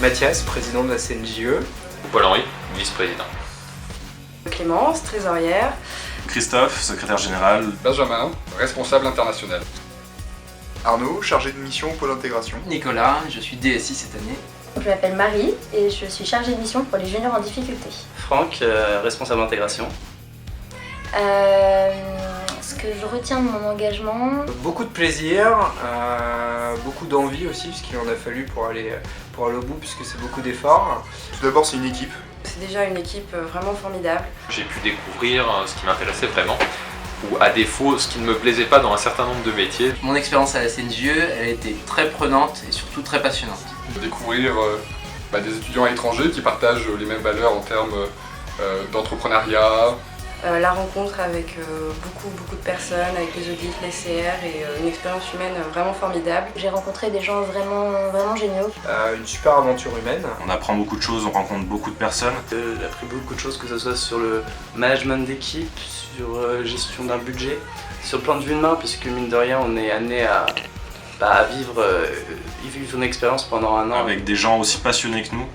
Mathias, président de la CNJE. Paul-Henri, vice-président. Clémence, trésorière. Christophe, secrétaire général. Benjamin, responsable international. Arnaud, chargé de mission Pôle Intégration. Nicolas, je suis DSI cette année. Je m'appelle Marie et je suis chargée de mission pour les juniors en difficulté. Franck, responsable intégration. Ce que je retiens de mon engagement... Beaucoup de plaisir, beaucoup d'envie aussi, puisqu'il en a fallu pour aller au bout, puisque c'est beaucoup d'efforts. Tout d'abord, c'est une équipe. C'est déjà une équipe vraiment formidable. J'ai pu découvrir ce qui m'intéressait vraiment, ou à défaut, ce qui ne me plaisait pas dans un certain nombre de métiers. Mon expérience à la CNJE, elle a été très prenante et surtout très passionnante. Découvrir des étudiants étrangers qui partagent les mêmes valeurs en termes d'entrepreneuriat. La rencontre avec beaucoup de personnes, avec les audits, les CR et une expérience humaine vraiment formidable. J'ai rencontré des gens vraiment géniaux. Une super aventure humaine. On apprend beaucoup de choses, on rencontre beaucoup de personnes. J'ai appris beaucoup de choses, que ce soit sur le management d'équipe, sur gestion d'un budget, sur le plan de vue humain, puisque mine de rien on est amené à vivre une expérience pendant un an. Avec des gens aussi passionnés que nous.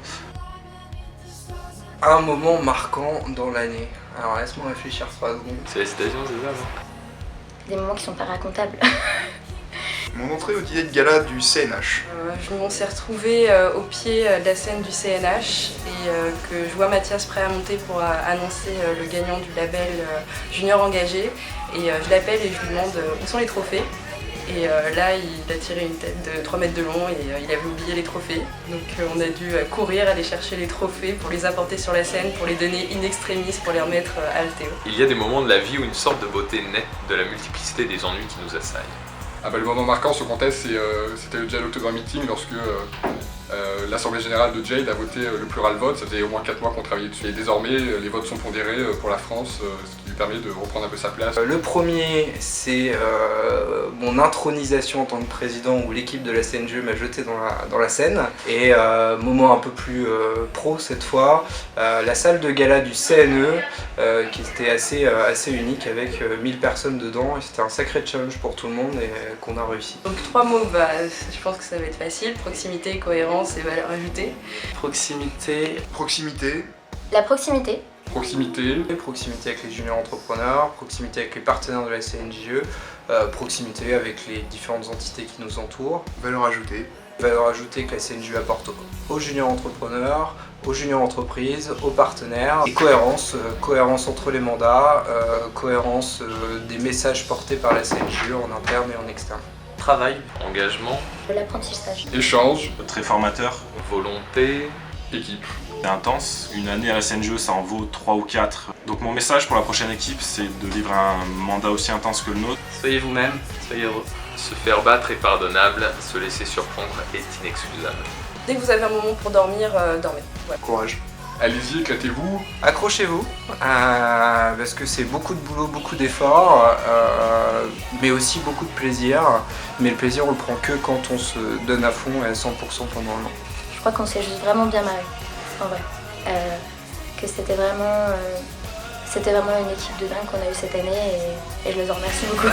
Un moment marquant dans l'année. Alors laisse-moi réfléchir 3 secondes. C'est la citation, c'est ça, non ? Des moments qui sont pas racontables. Mon entrée au dîner de gala du CNH. On s'est retrouvés au pied de la scène du CNH et que je vois Mathias prêt à monter pour annoncer le gagnant du label Junior Engagé. Et je l'appelle et je lui demande où sont les trophées. Et là, il a tiré une tête de 3 mètres de long et il avait oublié les trophées. Donc on a dû courir, aller chercher les trophées pour les apporter sur la scène, pour les donner in extremis, pour les remettre à Alteo. Il y a des moments de la vie où une sorte de beauté naît de la multiplicité des ennuis qui nous assaillent. Le moment marquant sur contest, c'était le Jade October Meeting lorsque l'Assemblée Générale de Jade a voté le plural vote. Ça faisait au moins 4 mois qu'on travaillait dessus. Et désormais, les votes sont pondérés pour la France, ce qui lui permet de reprendre un peu sa place. Le premier, c'est mon intronisation en tant que président où l'équipe de la CNJE m'a jeté dans la scène. Et moment un peu plus pro cette fois, la salle de gala du CNE qui était assez unique avec 1000 personnes dedans. Et c'était un sacré challenge pour tout le monde et qu'on a réussi. Donc 3 mots, je pense que ça va être facile. Proximité, cohérence et valeur ajoutée. Proximité. Proximité. La proximité. Proximité. Proximité avec les juniors entrepreneurs, proximité avec les partenaires de la CNJE, proximité avec les différentes entités qui nous entourent. Valeur ajoutée. Valeur ajoutée que la CNJE apporte aux juniors entrepreneurs, aux juniors entreprises, aux partenaires. Et cohérence, cohérence entre les mandats, cohérence des messages portés par la CNJE en interne et en externe. Travail. Engagement. De l'apprentissage. Échange. Très formateur. Volonté. Équipe. C'est intense. Une année à la CNJE, ça en vaut 3 ou 4. Donc mon message pour la prochaine équipe, c'est de vivre un mandat aussi intense que le nôtre. Soyez vous-même, soyez heureux. Se faire battre est pardonnable, se laisser surprendre est inexcusable. Dès que vous avez un moment pour dormir, dormez. Ouais. Courage. Allez-y, éclatez-vous. Accrochez-vous, parce que c'est beaucoup de boulot, beaucoup d'efforts, mais aussi beaucoup de plaisir. Mais le plaisir, on le prend que quand on se donne à fond et à 100% pendant un an. Je crois qu'on s'est juste vraiment bien marré, en vrai. Que c'était vraiment une équipe de dingue qu'on a eue cette année et je les en remercie beaucoup.